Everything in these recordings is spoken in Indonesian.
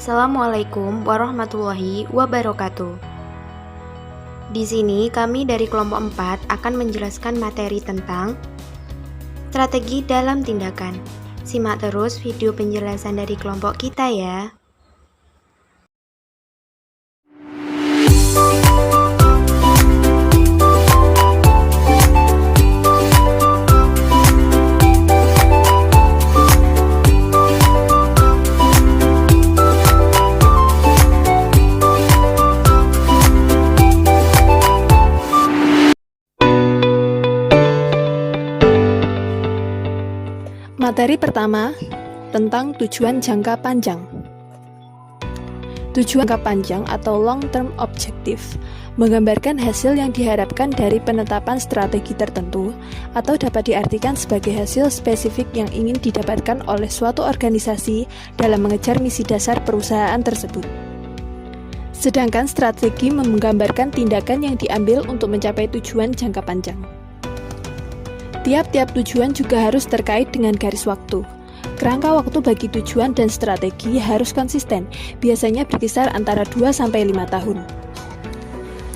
Assalamualaikum warahmatullahi wabarakatuh. Di sini kami dari kelompok 4 akan menjelaskan materi tentang strategi dalam tindakan. Simak terus video penjelasan dari kelompok kita ya. Materi pertama tentang tujuan jangka panjang. Tujuan jangka panjang atau long term objective menggambarkan hasil yang diharapkan dari penetapan strategi tertentu atau dapat diartikan sebagai hasil spesifik yang ingin didapatkan oleh suatu organisasi dalam mengejar misi dasar perusahaan tersebut. Sedangkan strategi menggambarkan tindakan yang diambil untuk mencapai tujuan jangka panjang. Tiap-tiap tujuan juga harus terkait dengan garis waktu. Kerangka waktu bagi tujuan dan strategi harus konsisten, biasanya berkisar antara 2-5 tahun.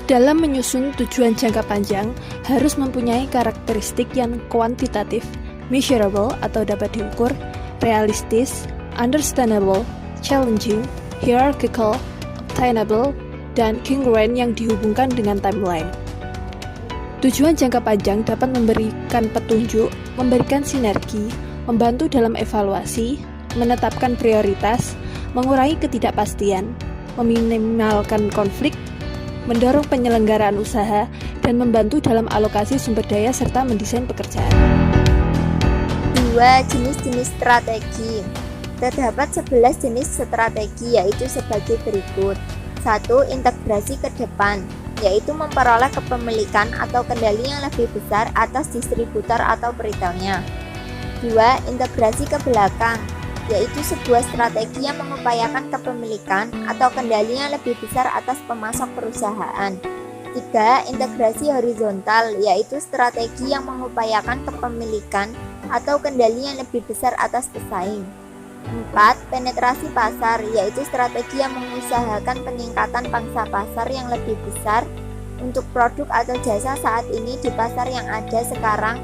Dalam menyusun tujuan jangka panjang, harus mempunyai karakteristik yang kuantitatif, measurable atau dapat diukur, realistis, understandable, challenging, hierarchical, obtainable, dan congruent yang dihubungkan dengan timeline. Tujuan jangka panjang dapat memberikan petunjuk, memberikan sinergi, membantu dalam evaluasi, menetapkan prioritas, mengurangi ketidakpastian, meminimalkan konflik, mendorong penyelenggaraan usaha, dan membantu dalam alokasi sumber daya serta mendesain pekerjaan. 2. Jenis-jenis strategi. Terdapat 11 jenis strategi yaitu sebagai berikut. 1. Integrasi ke depan, yaitu memperoleh kepemilikan atau kendali yang lebih besar atas distributor atau retailnya. 2. Integrasi ke belakang, yaitu sebuah strategi yang mengupayakan kepemilikan atau kendali yang lebih besar atas pemasok perusahaan. 3. Integrasi horizontal, yaitu strategi yang mengupayakan kepemilikan atau kendali yang lebih besar atas pesaing. 4. Penetrasi pasar, yaitu strategi yang mengusahakan peningkatan pangsa pasar yang lebih besar untuk produk atau jasa saat ini di pasar yang ada sekarang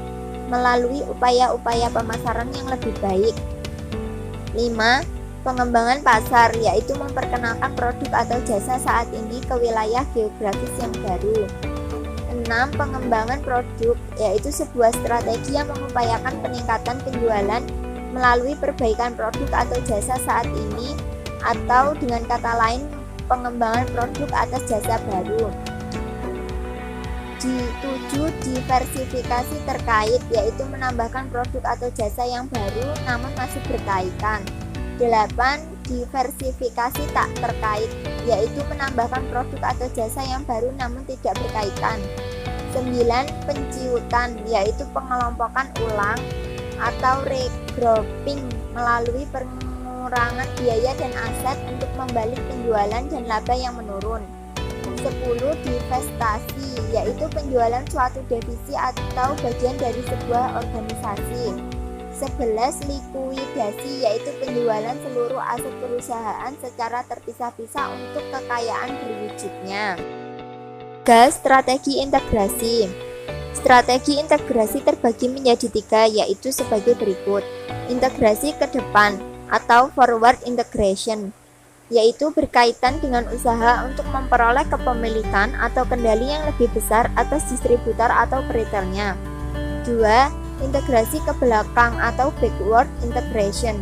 melalui upaya-upaya pemasaran yang lebih baik. 5. Pengembangan pasar, yaitu memperkenalkan produk atau jasa saat ini ke wilayah geografis yang baru. 6. Pengembangan produk, yaitu sebuah strategi yang mengupayakan peningkatan penjualan melalui perbaikan produk atau jasa saat ini, atau dengan kata lain pengembangan produk atas jasa baru. 7. Diversifikasi terkait, yaitu menambahkan produk atau jasa yang baru namun masih berkaitan. 8. Diversifikasi tak terkait, yaitu menambahkan produk atau jasa yang baru namun tidak berkaitan. 9. Penciutan, yaitu pengelompokan ulang atau regrouping melalui pengurangan biaya dan aset untuk membalik penjualan dan laba yang menurun. 10. Divestasi, yaitu penjualan suatu divisi atau bagian dari sebuah organisasi. 11. Likuidasi, yaitu penjualan seluruh aset perusahaan secara terpisah-pisah untuk kekayaan berwujudnya. Strategi integrasi. Strategi integrasi terbagi menjadi 3, yaitu sebagai berikut. Integrasi ke depan atau forward integration, yaitu berkaitan dengan usaha untuk memperoleh kepemilikan atau kendali yang lebih besar atas distributor atau retailnya. 2. Integrasi ke belakang atau backward integration,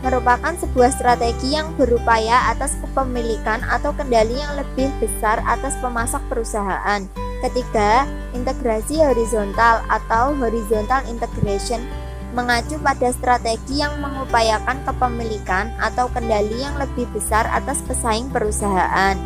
merupakan sebuah strategi yang berupaya atas kepemilikan atau kendali yang lebih besar atas pemasok perusahaan. 3. Integrasi horizontal atau horizontal integration, mengacu pada strategi yang mengupayakan kepemilikan atau kendali yang lebih besar atas pesaing perusahaan.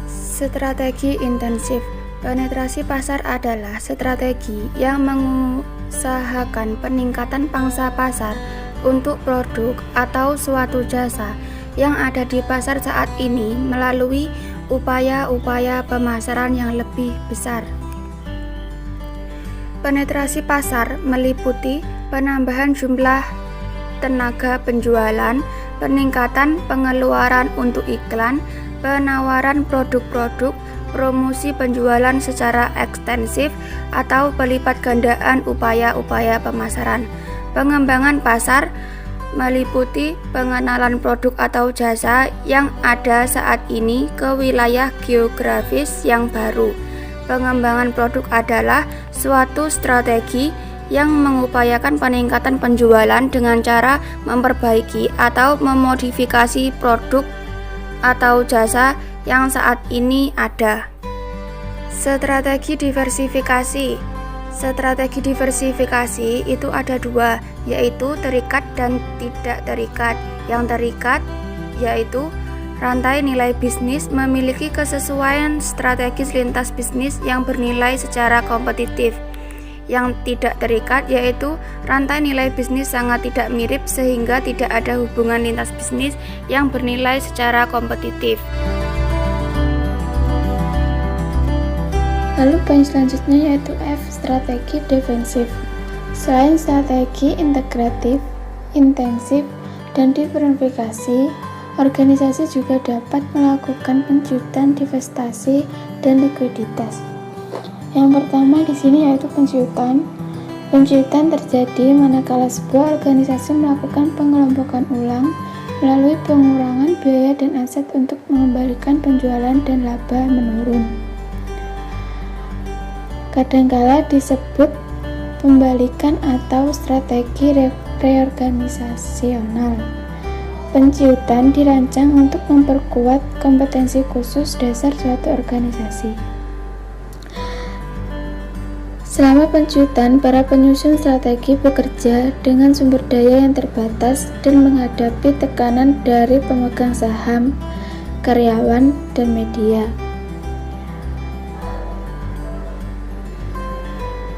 Strategi intensif. Penetrasi pasar adalah strategi yang mengusahakan peningkatan pangsa pasar untuk produk atau suatu jasa yang ada di pasar saat ini melalui upaya-upaya pemasaran yang lebih besar. Penetrasi pasar meliputi penambahan jumlah tenaga penjualan, peningkatan pengeluaran untuk iklan, penawaran produk-produk, promosi penjualan secara ekstensif, atau pelipat gandaan upaya-upaya pemasaran. Pengembangan pasar meliputi pengenalan produk atau jasa yang ada saat ini ke wilayah geografis yang baru. Pengembangan produk adalah suatu strategi yang mengupayakan peningkatan penjualan dengan cara memperbaiki atau memodifikasi produk atau jasa yang saat ini ada. Strategi diversifikasi. Strategi diversifikasi itu ada dua, yaitu terikat dan tidak terikat. Yang terikat yaitu rantai nilai bisnis memiliki kesesuaian strategis lintas bisnis yang bernilai secara kompetitif. Yang tidak terikat yaitu rantai nilai bisnis sangat tidak mirip sehingga tidak ada hubungan lintas bisnis yang bernilai secara kompetitif. Lalu poin selanjutnya yaitu F, strategi defensif. Selain strategi integratif, intensif, dan diversifikasi, organisasi juga dapat melakukan penjuitan, divestasi, dan likuiditas. Yang pertama di sini yaitu penjuitan. Penjuitan terjadi manakala sebuah organisasi melakukan pengelompokan ulang melalui pengurangan biaya dan aset untuk mengembalikan penjualan dan laba menurun. Kadangkala disebut pembalikan atau strategi reorganisasional. Penjuitan dirancang untuk memperkuat kompetensi khusus dasar suatu organisasi. Selama penjuitan, para penyusun strategi bekerja dengan sumber daya yang terbatas dan menghadapi tekanan dari pemegang saham, karyawan, dan media.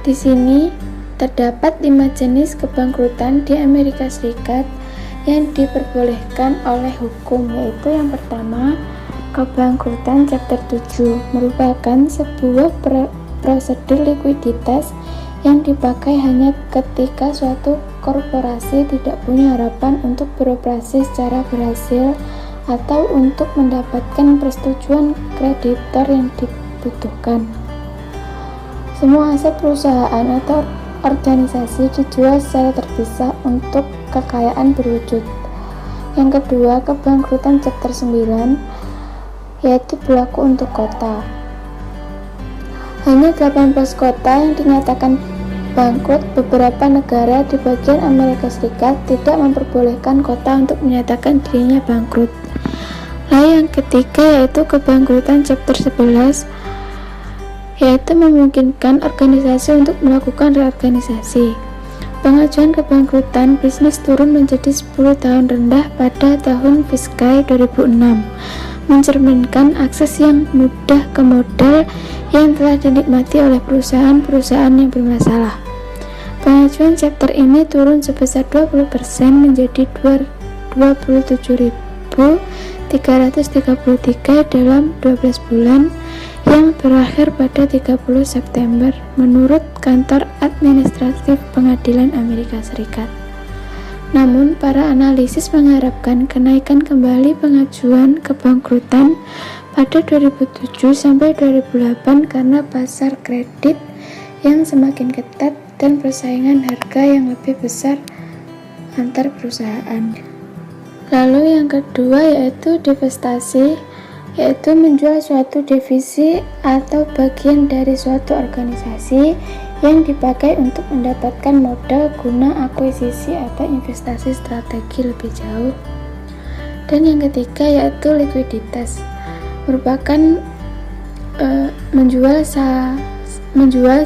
Di sini terdapat 5 jenis kebangkrutan di Amerika Serikat yang diperbolehkan oleh hukum, yaitu yang pertama, kebangkrutan chapter 7 merupakan sebuah prosedur likuiditas yang dipakai hanya ketika suatu korporasi tidak punya harapan untuk beroperasi secara berhasil atau untuk mendapatkan persetujuan kreditor yang dibutuhkan. Semua aset perusahaan atau organisasi dijual secara terpisah untuk kekayaan berwujud. Yang kedua, kebangkrutan chapter 9 yaitu berlaku untuk kota. Hanya 18 kota yang dinyatakan bangkrut. Beberapa negara di bagian Amerika Serikat tidak memperbolehkan kota untuk menyatakan dirinya bangkrut. Lalu yang ketiga yaitu kebangkrutan chapter 11 yaitu memungkinkan organisasi untuk melakukan reorganisasi. Pengajuan kebangkrutan bisnis turun menjadi 10 tahun rendah pada tahun fiskal 2006, mencerminkan akses yang mudah ke modal yang telah dinikmati oleh perusahaan-perusahaan yang bermasalah. Pengajuan chapter ini turun sebesar 20% menjadi 27.333 dalam 12 bulan yang berakhir pada 30 September menurut Kantor Administratif Pengadilan Amerika Serikat. Namun, para analisis mengharapkan kenaikan kembali pengajuan kebangkrutan pada 2007 sampai 2008 karena pasar kredit yang semakin ketat dan persaingan harga yang lebih besar antar perusahaan. Lalu yang kedua yaitu divestasi, yaitu menjual suatu divisi atau bagian dari suatu organisasi yang dipakai untuk mendapatkan modal guna akuisisi atau investasi strategi lebih jauh. Dan yang ketiga yaitu likuiditas, merupakan menjual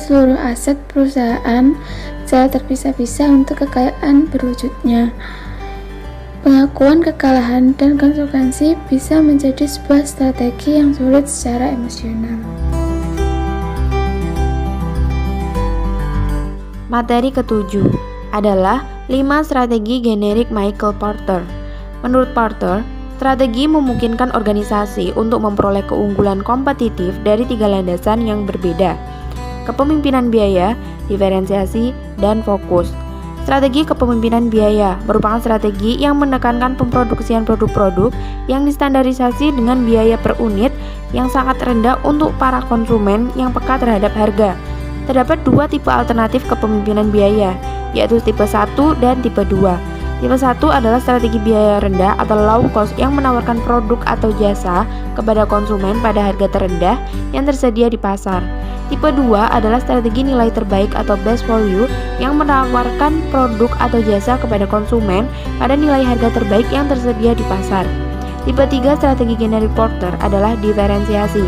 seluruh aset perusahaan secara terpisah-pisah untuk kekayaan berwujudnya. Pengakuan kekalahan dan konsekuensi bisa menjadi sebuah strategi yang sulit secara emosional. Materi ketujuh adalah 5 strategi generik Michael Porter. Menurut Porter, strategi memungkinkan organisasi untuk memperoleh keunggulan kompetitif dari 3 landasan yang berbeda: kepemimpinan biaya, diferensiasi, dan fokus. Strategi kepemimpinan biaya merupakan strategi yang menekankan pemproduksian produk-produk yang distandarisasi dengan biaya per unit yang sangat rendah untuk para konsumen yang peka terhadap harga. Terdapat dua tipe alternatif kepemimpinan biaya, yaitu tipe 1 dan tipe 2. Tipe 1 adalah strategi biaya rendah atau low cost yang menawarkan produk atau jasa kepada konsumen pada harga terendah yang tersedia di pasar. Tipe 2 adalah strategi nilai terbaik atau best value yang menawarkan produk atau jasa kepada konsumen pada nilai harga terbaik yang tersedia di pasar. Tipe 3 strategi generic porter adalah diferensiasi.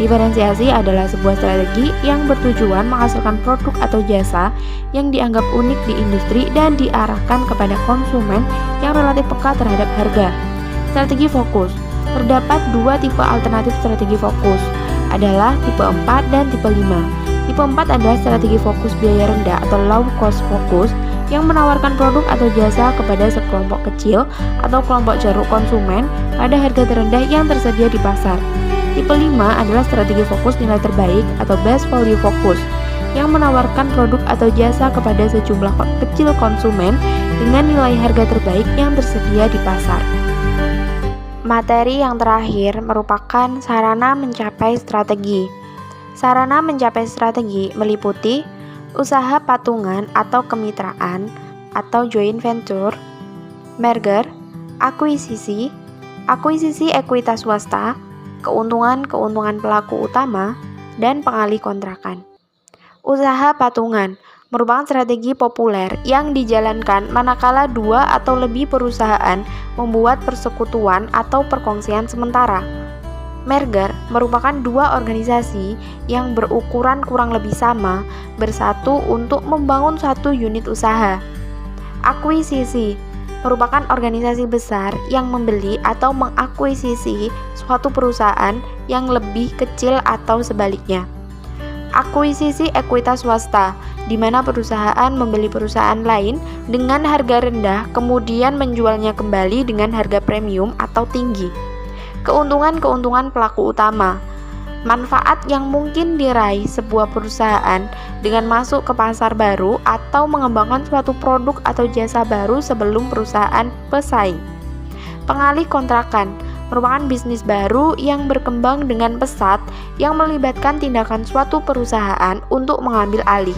Diferensiasi adalah sebuah strategi yang bertujuan menghasilkan produk atau jasa yang dianggap unik di industri dan diarahkan kepada konsumen yang relatif peka terhadap harga. Strategi fokus. Terdapat dua tipe alternatif strategi fokus, adalah tipe 4 dan tipe 5. Tipe 4 adalah strategi fokus biaya rendah atau low cost fokus yang menawarkan produk atau jasa kepada sekelompok kecil atau kelompok ceruk konsumen pada harga terendah yang tersedia di pasar. Tipe 5 adalah strategi fokus nilai terbaik atau best value fokus yang menawarkan produk atau jasa kepada sejumlah kecil konsumen dengan nilai harga terbaik yang tersedia di pasar. Materi yang terakhir merupakan sarana mencapai strategi. Sarana mencapai strategi meliputi usaha patungan atau kemitraan atau joint venture, merger, akuisisi, akuisisi ekuitas swasta, keuntungan pelaku utama, dan pengalih kontrakan. Usaha patungan merupakan strategi populer yang dijalankan manakala dua atau lebih perusahaan membuat persekutuan atau perkongsian sementara. Merger merupakan dua organisasi yang berukuran kurang lebih sama bersatu untuk membangun satu unit usaha. Akuisisi merupakan organisasi besar yang membeli atau mengakuisisi suatu perusahaan yang lebih kecil atau sebaliknya. Akuisisi ekuitas swasta, di mana perusahaan membeli perusahaan lain dengan harga rendah kemudian menjualnya kembali dengan harga premium atau tinggi. Keuntungan pelaku utama, manfaat yang mungkin diraih sebuah perusahaan dengan masuk ke pasar baru atau mengembangkan suatu produk atau jasa baru sebelum perusahaan pesaing. Pengalih kontrakan merupakan bisnis baru yang berkembang dengan pesat yang melibatkan tindakan suatu perusahaan untuk mengambil alih.